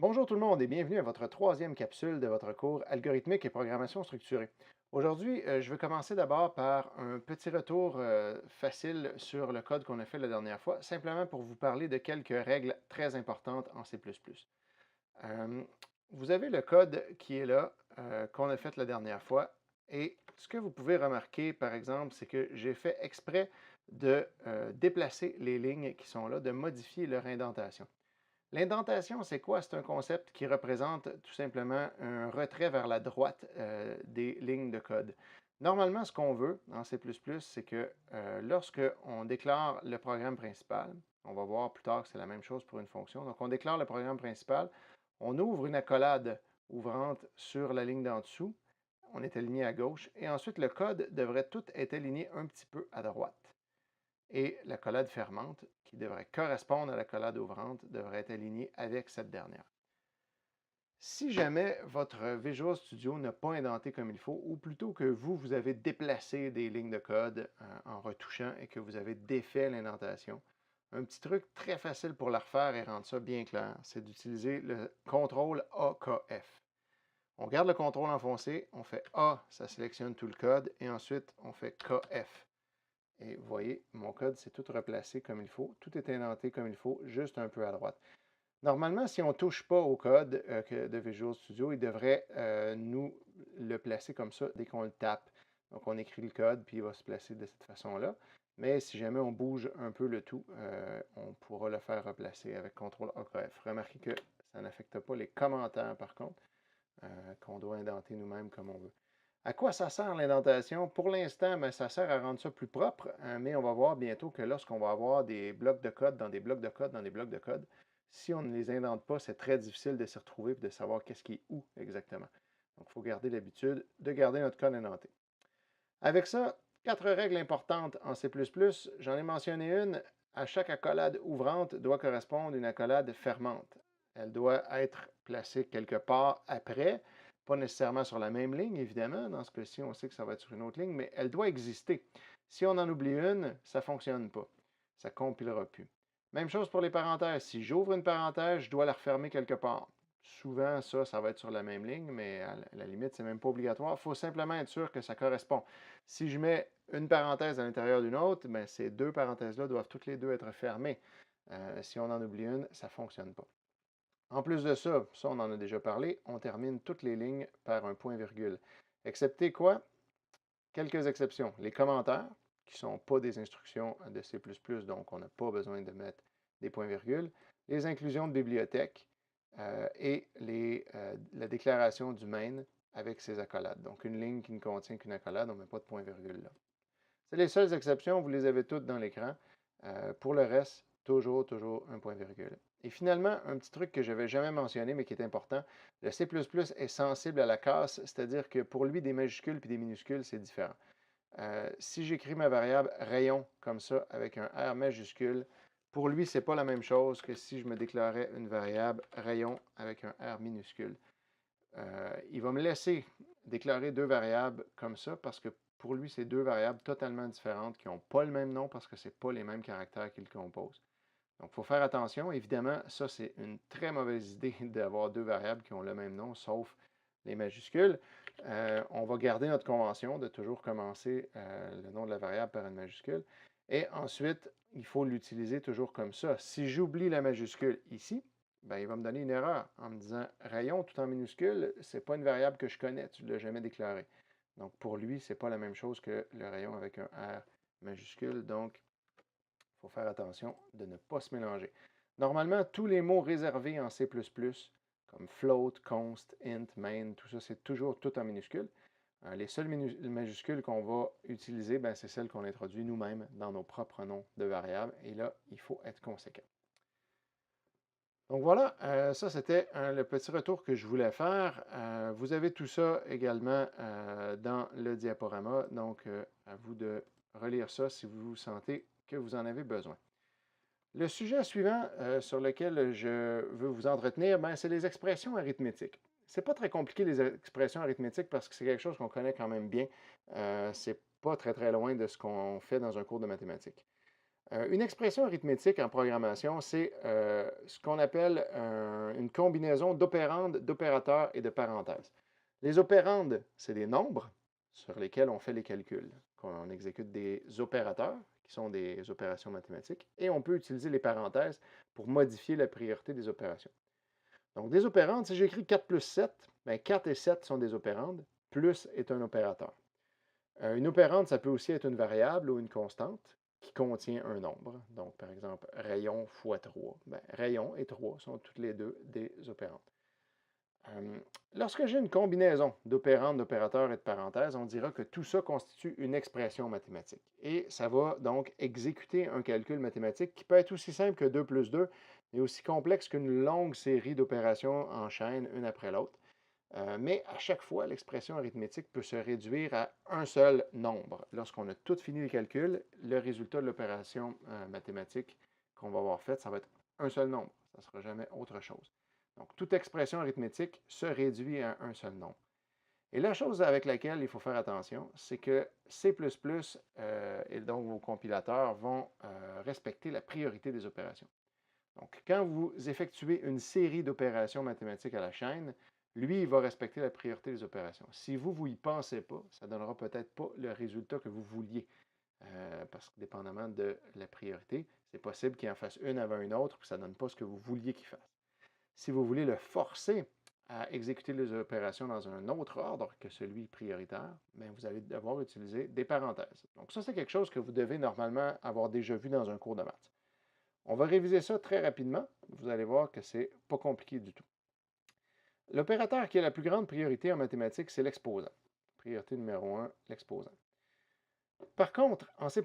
Bonjour tout le monde et bienvenue à votre troisième capsule de votre cours Algorithmique et programmation structurée. Aujourd'hui, je vais commencer d'abord par un petit retour facile sur le code qu'on a fait la dernière fois, simplement pour vous parler de quelques règles très importantes en C++. Euh, Vous avez le code qui est là, qu'on a fait la dernière fois, et ce que vous pouvez remarquer, par exemple, c'est que j'ai fait exprès de déplacer les lignes qui sont là, de modifier leur indentation. L'indentation, c'est quoi? C'est un concept qui représente tout simplement un retrait vers la droite des lignes de code. Normalement, ce qu'on veut en C++, c'est que lorsque on déclare le programme principal, on va voir plus tard que c'est la même chose pour une fonction. Donc, on déclare le programme principal, on ouvre une accolade ouvrante sur la ligne d'en dessous, on est aligné à gauche, et ensuite le code devrait tout être aligné un petit peu à droite. Et la collade fermante, qui devrait correspondre à la collade ouvrante, devrait être alignée avec cette dernière. Si jamais votre Visual Studio n'a pas indenté comme il faut, ou plutôt que vous avez déplacé des lignes de code en retouchant et que vous avez défait l'indentation, un petit truc très facile pour la refaire et rendre ça bien clair, c'est d'utiliser le contrôle AKF. On garde le contrôle enfoncé, on fait A, ça sélectionne tout le code, et ensuite on fait KF. Et vous voyez, mon code, c'est tout replacé comme il faut. Tout est indenté comme il faut, juste un peu à droite. Normalement, si on ne touche pas au code de Visual Studio, il devrait nous le placer comme ça dès qu'on le tape. Donc, on écrit le code, puis il va se placer de cette façon-là. Mais si jamais on bouge un peu le tout, on pourra le faire replacer avec CTRL AKF. Remarquez que ça n'affecte pas les commentaires, par contre, qu'on doit indenter nous-mêmes comme on veut. À quoi ça sert l'indentation? Pour l'instant, ben, ça sert à rendre ça plus propre, mais on va voir bientôt que lorsqu'on va avoir des blocs de code dans des blocs de code dans des blocs de code, si on ne les indente pas, c'est très difficile de s'y retrouver et de savoir qu'est-ce qui est où exactement. Donc, il faut garder l'habitude de garder notre code indenté. Avec ça, quatre règles importantes en C++. J'en ai mentionné une. À chaque accolade ouvrante doit correspondre une accolade fermante. Elle doit être placée quelque part après, pas nécessairement sur la même ligne, évidemment. Dans ce cas-ci, on sait que ça va être sur une autre ligne, mais elle doit exister. Si on en oublie une, ça ne fonctionne pas. Ça ne compilera plus. Même chose pour les parenthèses. Si j'ouvre une parenthèse, je dois la refermer quelque part. Souvent, ça va être sur la même ligne, mais à la limite, c'est même pas obligatoire. Il faut simplement être sûr que ça correspond. Si je mets une parenthèse à l'intérieur d'une autre, ben, ces deux parenthèses-là doivent toutes les deux être fermées. Si on en oublie une, ça ne fonctionne pas. En plus de ça, ça on en a déjà parlé, on termine toutes les lignes par un point-virgule. Excepté quoi? Quelques exceptions. Les commentaires, qui ne sont pas des instructions de C++, donc on n'a pas besoin de mettre des points-virgules. Les inclusions de bibliothèques et la déclaration du main avec ses accolades. Donc une ligne qui ne contient qu'une accolade, on ne met pas de point-virgule là. C'est les seules exceptions, vous les avez toutes dans l'écran. Pour le reste, toujours un point-virgule. Et finalement, un petit truc que je n'avais jamais mentionné, mais qui est important, le C++ est sensible à la casse, c'est-à-dire que pour lui, des majuscules puis des minuscules, c'est différent. Si j'écris ma variable rayon comme ça, avec un R majuscule, pour lui, ce n'est pas la même chose que si je me déclarais une variable rayon avec un R minuscule. Il va me laisser déclarer deux variables comme ça parce que pour lui, c'est deux variables totalement différentes qui n'ont pas le même nom parce que ce n'est pas les mêmes caractères qu'ils composent. Donc, il faut faire attention. Évidemment, ça, c'est une très mauvaise idée d'avoir deux variables qui ont le même nom, sauf les majuscules. On va garder notre convention de toujours commencer le nom de la variable par une majuscule. Et ensuite, il faut l'utiliser toujours comme ça. Si j'oublie la majuscule ici, ben, il va me donner une erreur en me disant rayon tout en minuscule, ce n'est pas une variable que je connais, tu ne l'as jamais déclarée. Donc, pour lui, ce n'est pas la même chose que le rayon avec un R majuscule. Donc, il faut faire attention de ne pas se mélanger. Normalement, tous les mots réservés en C++, comme float, const, int, main, tout ça, c'est toujours tout en minuscules. Les seules majuscules qu'on va utiliser, ben, c'est celles qu'on introduit nous-mêmes dans nos propres noms de variables. Et là, il faut être conséquent. Donc voilà, ça c'était le petit retour que je voulais faire. Vous avez tout ça également dans le diaporama, donc à vous de relire ça si vous sentez que vous en avez besoin. Le sujet suivant sur lequel je veux vous entretenir, ben, c'est les expressions arithmétiques. C'est pas très compliqué les expressions arithmétiques parce que c'est quelque chose qu'on connaît quand même bien. C'est pas très très loin de ce qu'on fait dans un cours de mathématiques. Une expression arithmétique en programmation, c'est ce qu'on appelle une combinaison d'opérandes, d'opérateurs et de parenthèses. Les opérandes, c'est des nombres sur lesquels on fait les calculs. On exécute des opérateurs, qui sont des opérations mathématiques, et on peut utiliser les parenthèses pour modifier la priorité des opérations. Donc, des opérandes, si j'écris 4 plus 7, bien 4 et 7 sont des opérandes, plus est un opérateur. Une opérande, ça peut aussi être une variable ou une constante qui contient un nombre. Donc, par exemple, rayon fois 3. Bien, rayon et 3 sont toutes les deux des opérandes. Lorsque j'ai une combinaison d'opérandes, d'opérateurs et de parenthèses, on dira que tout ça constitue une expression mathématique. Et ça va donc exécuter un calcul mathématique qui peut être aussi simple que 2 plus 2, mais aussi complexe qu'une longue série d'opérations en chaîne, une après l'autre. Mais à chaque fois, l'expression arithmétique peut se réduire à un seul nombre. Lorsqu'on a tout fini les calculs, le résultat de l'opération mathématique qu'on va avoir faite, ça va être un seul nombre. Ça ne sera jamais autre chose. Donc, toute expression arithmétique se réduit à un seul nombre. Et la chose avec laquelle il faut faire attention, c'est que C++ et donc vos compilateurs vont respecter la priorité des opérations. Donc, quand vous effectuez une série d'opérations mathématiques à la chaîne, lui, il va respecter la priorité des opérations. Si vous y pensez pas, ça ne donnera peut-être pas le résultat que vous vouliez. Parce que dépendamment de la priorité, c'est possible qu'il en fasse une avant une autre, puis ça ne donne pas ce que vous vouliez qu'il fasse. Si vous voulez le forcer à exécuter les opérations dans un autre ordre que celui prioritaire, bien, vous allez devoir utiliser des parenthèses. Donc ça, c'est quelque chose que vous devez normalement avoir déjà vu dans un cours de maths. On va réviser ça très rapidement. Vous allez voir que c'est pas compliqué du tout. L'opérateur qui a la plus grande priorité en mathématiques, c'est l'exposant. Priorité numéro 1, l'exposant. Par contre, en C++,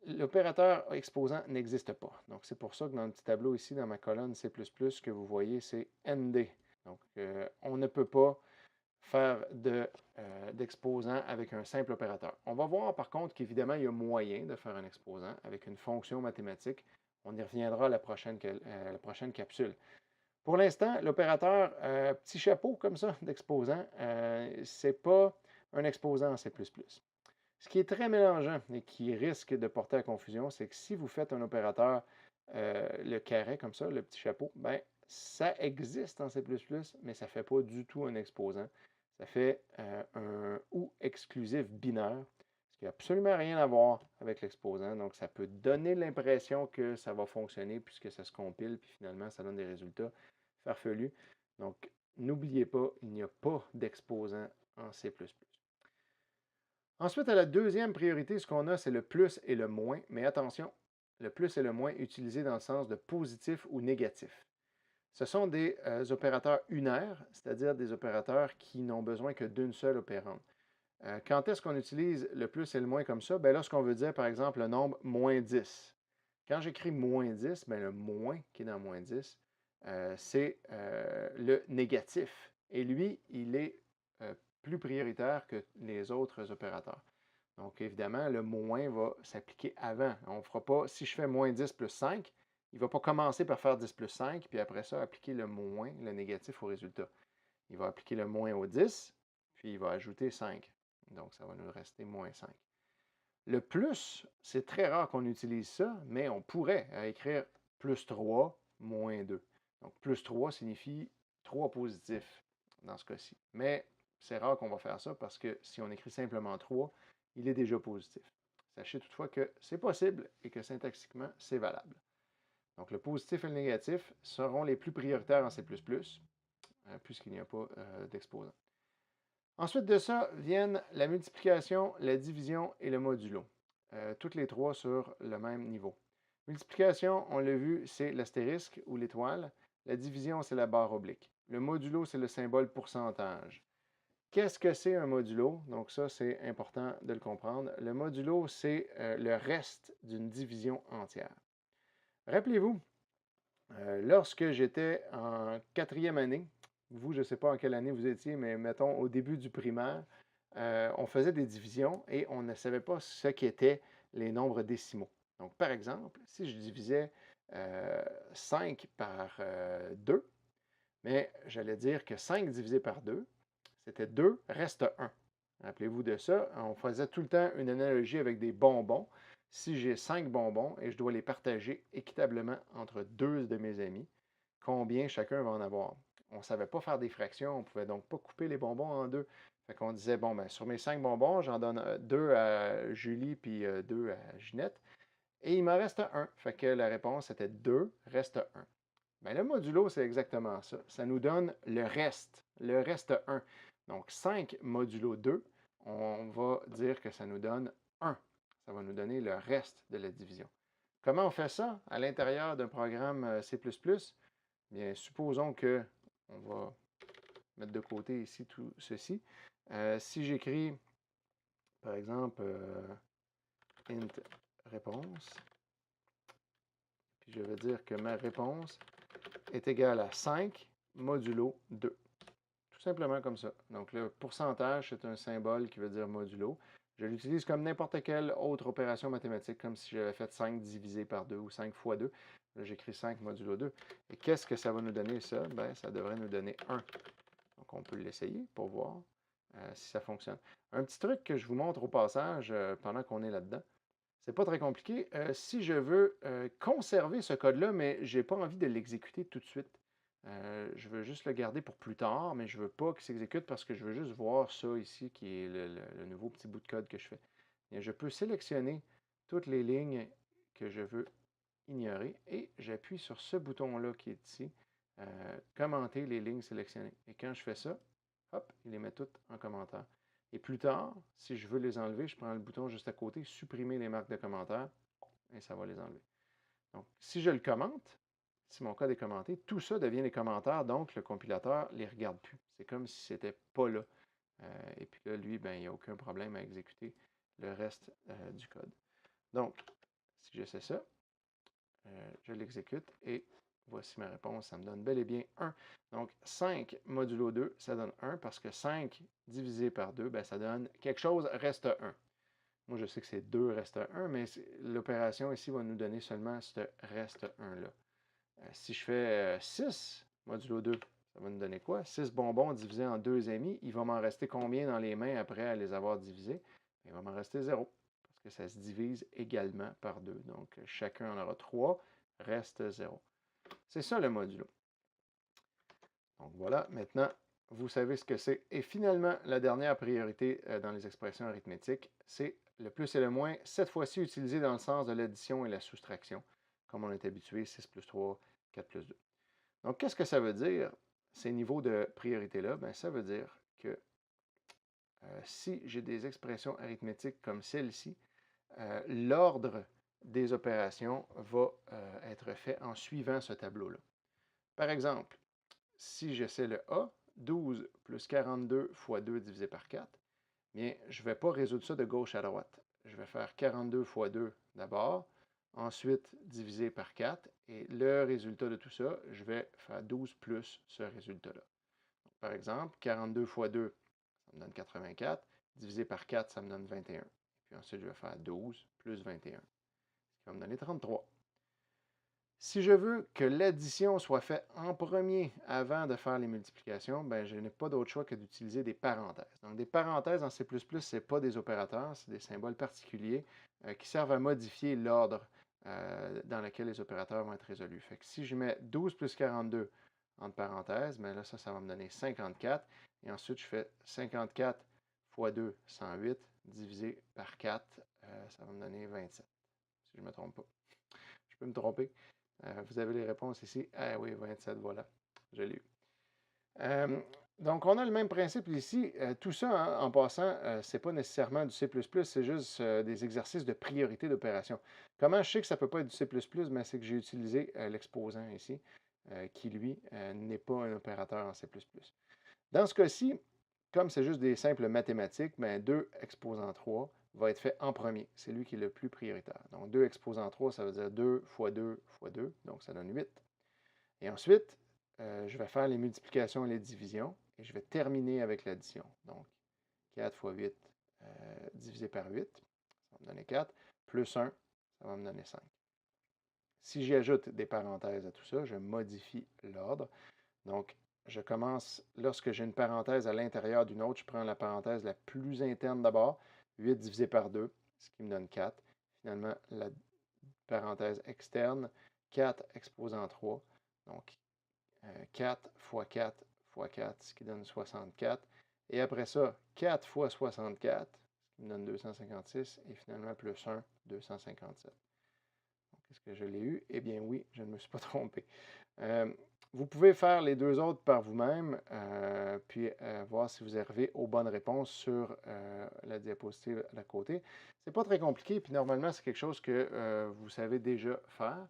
l'opérateur exposant n'existe pas. Donc, c'est pour ça que dans le petit tableau ici, dans ma colonne C++, que vous voyez, c'est ND. Donc, on ne peut pas faire d'exposant avec un simple opérateur. On va voir par contre qu'évidemment, il y a moyen de faire un exposant avec une fonction mathématique. On y reviendra à la prochaine capsule. Pour l'instant, l'opérateur petit chapeau comme ça d'exposant, ce n'est pas un exposant en C++. Ce qui est très mélangeant et qui risque de porter à confusion, c'est que si vous faites un opérateur, le carré comme ça, le petit chapeau, ben, ça existe en C++, mais ça ne fait pas du tout un exposant. Ça fait un ou exclusif binaire, ce qui n'a absolument rien à voir avec l'exposant. Donc, ça peut donner l'impression que ça va fonctionner puisque ça se compile, puis finalement, ça donne des résultats farfelus. Donc, n'oubliez pas, il n'y a pas d'exposant en C++. Ensuite, à la deuxième priorité, ce qu'on a, c'est le plus et le moins. Mais attention, le plus et le moins utilisés dans le sens de positif ou négatif. Ce sont des opérateurs unaires, c'est-à-dire des opérateurs qui n'ont besoin que d'une seule opérande. Quand est-ce qu'on utilise le plus et le moins comme ça? Bien, lorsqu'on veut dire, par exemple, le nombre moins 10. Quand j'écris moins 10, bien, le moins qui est dans moins 10, c'est le négatif. Et lui, il est plus prioritaire que les autres opérateurs. Donc, évidemment, le moins va s'appliquer avant. On ne fera pas, si je fais moins 10 plus 5, il ne va pas commencer par faire 10 plus 5, puis après ça, appliquer le moins, le négatif au résultat. Il va appliquer le moins au 10, puis il va ajouter 5. Donc, ça va nous rester moins 5. Le plus, c'est très rare qu'on utilise ça, mais on pourrait écrire plus 3, moins 2. Donc, plus 3 signifie 3 positifs dans ce cas-ci. Mais c'est rare qu'on va faire ça parce que si on écrit simplement 3, il est déjà positif. Sachez toutefois que c'est possible et que syntaxiquement, c'est valable. Donc, le positif et le négatif seront les plus prioritaires en C++, puisqu'il n'y a pas d'exposant. Ensuite de ça viennent la multiplication, la division et le modulo. Toutes les trois sur le même niveau. Multiplication, on l'a vu, c'est l'astérisque ou l'étoile. La division, c'est la barre oblique. Le modulo, c'est le symbole pourcentage. Qu'est-ce que c'est un modulo? Donc ça, c'est important de le comprendre. Le modulo, c'est le reste d'une division entière. Rappelez-vous, lorsque j'étais en quatrième année, vous, je ne sais pas en quelle année vous étiez, mais mettons au début du primaire, on faisait des divisions et on ne savait pas ce qu'étaient les nombres décimaux. Donc, par exemple, si je divisais 5 par 2, mais j'allais dire que 5 divisé par 2, c'était 2 reste 1. Rappelez-vous de ça. On faisait tout le temps une analogie avec des bonbons. Si j'ai 5 bonbons et je dois les partager équitablement entre 2 de mes amis, combien chacun va en avoir? On ne savait pas faire des fractions, on ne pouvait donc pas couper les bonbons en deux. Fait qu'on disait, bon, ben, sur mes 5 bonbons, j'en donne 2 à Julie puis 2 à Ginette. Et il m'en reste un. Fait que la réponse était 2 reste un. Ben, le modulo, c'est exactement ça. Ça nous donne le reste un. Donc 5 modulo 2, on va dire que ça nous donne 1. Ça va nous donner le reste de la division. Comment on fait ça à l'intérieur d'un programme C++? Bien, supposons que on va mettre de côté ici tout ceci. Si j'écris, par exemple, int réponse, puis je vais dire que ma réponse est égale à 5 modulo 2. Tout simplement comme ça. Donc, le pourcentage, c'est un symbole qui veut dire modulo. Je l'utilise comme n'importe quelle autre opération mathématique, comme si j'avais fait 5 divisé par 2 ou 5 fois 2. Là, j'écris 5 modulo 2. Et qu'est-ce que ça va nous donner, ça? Ben, ça devrait nous donner 1. Donc, on peut l'essayer pour voir si ça fonctionne. Un petit truc que je vous montre au passage pendant qu'on est là-dedans. C'est pas très compliqué. Si je veux conserver ce code-là, mais je n'ai pas envie de l'exécuter tout de suite, je veux juste le garder pour plus tard, mais je ne veux pas qu'il s'exécute parce que je veux juste voir ça ici, qui est le nouveau petit bout de code que je fais. Et je peux sélectionner toutes les lignes que je veux ignorer et j'appuie sur ce bouton-là qui est ici, commenter les lignes sélectionnées. Et quand je fais ça, hop, il les met toutes en commentaire. Et plus tard, si je veux les enlever, je prends le bouton juste à côté, supprimer les marques de commentaires, et ça va les enlever. Donc, si je le commente, si mon code est commenté, tout ça devient des commentaires, donc le compilateur ne les regarde plus. C'est comme si c'était pas là. Et puis là, lui, ben, il n'y a aucun problème à exécuter le reste du code. Donc, si j'essaie ça, je l'exécute et voici ma réponse. Ça me donne bel et bien 1. Donc, 5 modulo 2, ça donne 1 parce que 5 divisé par 2, ben, ça donne quelque chose reste 1. Moi, je sais que c'est 2 reste 1, mais l'opération ici va nous donner seulement ce reste 1-là. Si je fais 6 modulo 2, ça va nous donner quoi? 6 bonbons divisés en 2 amis. Il va m'en rester combien dans les mains après à les avoir divisés? Il va m'en rester 0, parce que ça se divise également par 2. Donc, chacun en aura 3, reste 0. C'est ça le modulo. Donc voilà, maintenant, vous savez ce que c'est. Et finalement, la dernière priorité dans les expressions arithmétiques, c'est le plus et le moins, cette fois-ci utilisé dans le sens de l'addition et la soustraction, comme on est habitué, 6 plus 3, 4 plus 2. Donc, qu'est-ce que ça veut dire, ces niveaux de priorité-là? Bien, ça veut dire que si j'ai des expressions arithmétiques comme celle-ci, l'ordre des opérations va être fait en suivant ce tableau-là. Par exemple, si j'essaie le A, 12 plus 42 fois 2 divisé par 4, bien, je ne vais pas résoudre ça de gauche à droite. Je vais faire 42 fois 2 d'abord, ensuite divisé par 4, et le résultat de tout ça, je vais faire 12 plus ce résultat-là. Par exemple, 42 fois 2, ça me donne 84, divisé par 4, ça me donne 21. Puis ensuite, je vais faire 12 plus 21, ce qui va me donner 33. Si je veux que l'addition soit faite en premier avant de faire les multiplications, ben, je n'ai pas d'autre choix que d'utiliser des parenthèses. Donc, des parenthèses en C++, ce n'est pas des opérateurs, c'est des symboles particuliers qui servent à modifier l'ordre dans lequel les opérateurs vont être résolus. Fait que si je mets 12 plus 42 entre parenthèses, ben là, ça va me donner 54. Et ensuite, je fais 54 fois 2, 108, divisé par 4, ça va me donner 27, si je ne me trompe pas. Je peux me tromper. Vous avez les réponses ici. Ah oui, 27, voilà. Je l'ai eu. Donc, on a le même principe ici. Tout ça, hein, en passant, ce n'est pas nécessairement du C++, c'est juste des exercices de priorité d'opération. Comment je sais que ça ne peut pas être du C++? Ben, c'est que j'ai utilisé l'exposant ici, qui, lui, n'est pas un opérateur en C++. Dans ce cas-ci, comme c'est juste des simples mathématiques, ben 2 exposant 3 va être fait en premier. C'est lui qui est le plus prioritaire. Donc 2 exposant 3, ça veut dire 2 fois 2 fois 2, donc ça donne 8. Et ensuite, je vais faire les multiplications et les divisions, et je vais terminer avec l'addition. Donc 4 fois 8 divisé par 8, ça va me donner 4, plus 1, ça va me donner 5. Si j'ajoute des parenthèses à tout ça, je modifie l'ordre. Donc, je commence, lorsque j'ai une parenthèse à l'intérieur d'une autre, je prends la parenthèse la plus interne d'abord, 8 divisé par 2, ce qui me donne 4. finalement la parenthèse externe, 4 exposant 3. Donc, 4 fois 4 fois 4, ce qui donne 64. Et après ça, 4 fois 64, ce qui me donne 256. Et finalement, plus 1, 257. Est-ce que je l'ai eu? Eh bien oui, je ne me suis pas trompé. Vous pouvez faire les deux autres par vous-même, puis voir si vous arrivez aux bonnes réponses sur la diapositive à côté. C'est pas très compliqué, puis normalement, c'est quelque chose que vous savez déjà faire.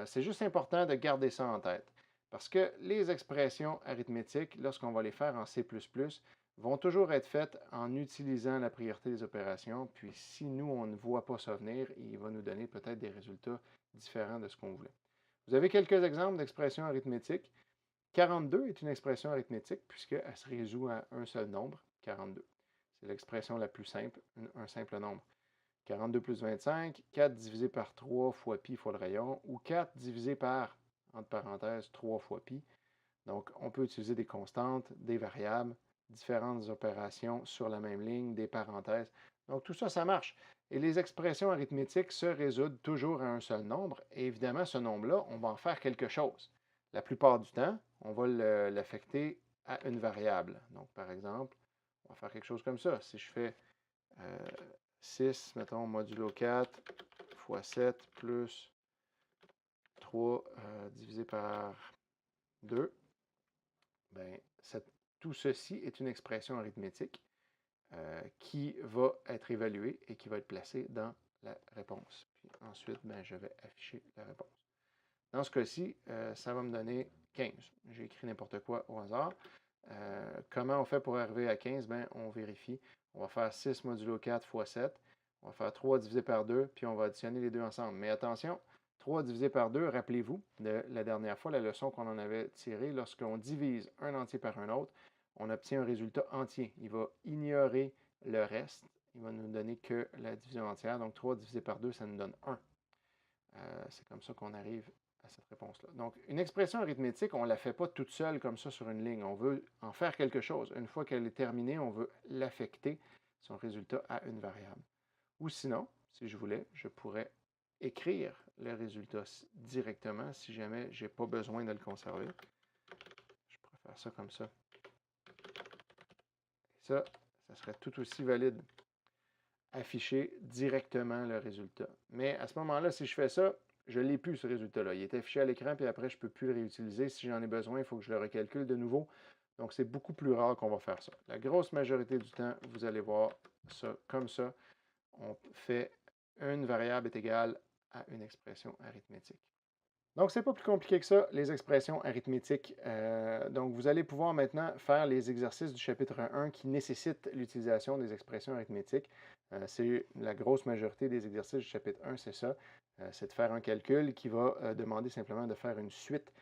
C'est juste important de garder ça en tête. Parce que les expressions arithmétiques, lorsqu'on va les faire en C++, vont toujours être faites en utilisant la priorité des opérations. Puis si nous, on ne voit pas ça venir, il va nous donner peut-être des résultats différents de ce qu'on voulait. Vous avez quelques exemples d'expressions arithmétiques. 42 est une expression arithmétique puisqu'elle se résout à un seul nombre, 42. C'est l'expression la plus simple, un simple nombre. 42 plus 25, 4 divisé par 3 fois pi fois le rayon, ou 4 divisé par, entre parenthèses, 3 fois pi. Donc, on peut utiliser des constantes, des variables, différentes opérations sur la même ligne, des parenthèses. Donc, tout ça, ça marche. Et les expressions arithmétiques se résoudent toujours à un seul nombre. Et évidemment, ce nombre-là, on va en faire quelque chose. La plupart du temps, on va l'affecter à une variable. Donc, par exemple, on va faire quelque chose comme ça. Si je fais 6, mettons, modulo 4 fois 7 plus 3 divisé par 2, bien, tout ceci est une expression arithmétique qui va être évaluée et qui va être placée dans la réponse. Puis ensuite, bien, je vais afficher la réponse. Dans ce cas-ci, ça va me donner 15. J'ai écrit n'importe quoi au hasard. Comment on fait pour arriver à 15? Bien, on vérifie. On va faire 6 modulo 4 fois 7. On va faire 3 divisé par 2, puis on va additionner les deux ensemble. Mais attention, 3 divisé par 2, rappelez-vous de la dernière fois, la leçon qu'on en avait tirée, lorsqu'on divise un entier par un autre, on obtient un résultat entier. Il va ignorer le reste. Il va nous donner que la division entière. Donc 3 divisé par 2, ça nous donne 1. C'est comme ça qu'on arrive à cette réponse-là. Donc, une expression arithmétique, on ne la fait pas toute seule comme ça sur une ligne. On veut en faire quelque chose. Une fois qu'elle est terminée, on veut l'affecter, son résultat, à une variable. Ou sinon, si je voulais, je pourrais écrire le résultat directement si jamais je n'ai pas besoin de le conserver. Je pourrais faire ça comme ça. Et ça serait tout aussi valide. Afficher directement le résultat. Mais à ce moment-là, si je fais ça, je ne l'ai plus, ce résultat-là. Il est affiché à l'écran, puis après, je ne peux plus le réutiliser. Si j'en ai besoin, il faut que je le recalcule de nouveau. Donc, c'est beaucoup plus rare qu'on va faire ça. La grosse majorité du temps, vous allez voir ça comme ça. On fait une variable est égale à une expression arithmétique. Donc, c'est pas plus compliqué que ça, les expressions arithmétiques. Donc, vous allez pouvoir maintenant faire les exercices du chapitre 1 qui nécessitent l'utilisation des expressions arithmétiques. C'est la grosse majorité des exercices du chapitre 1, c'est ça. C'est de faire un calcul qui va demander simplement de faire une suite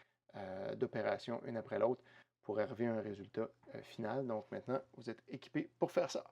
d'opérations une après l'autre pour arriver à un résultat final. Donc, maintenant, vous êtes équipé pour faire ça.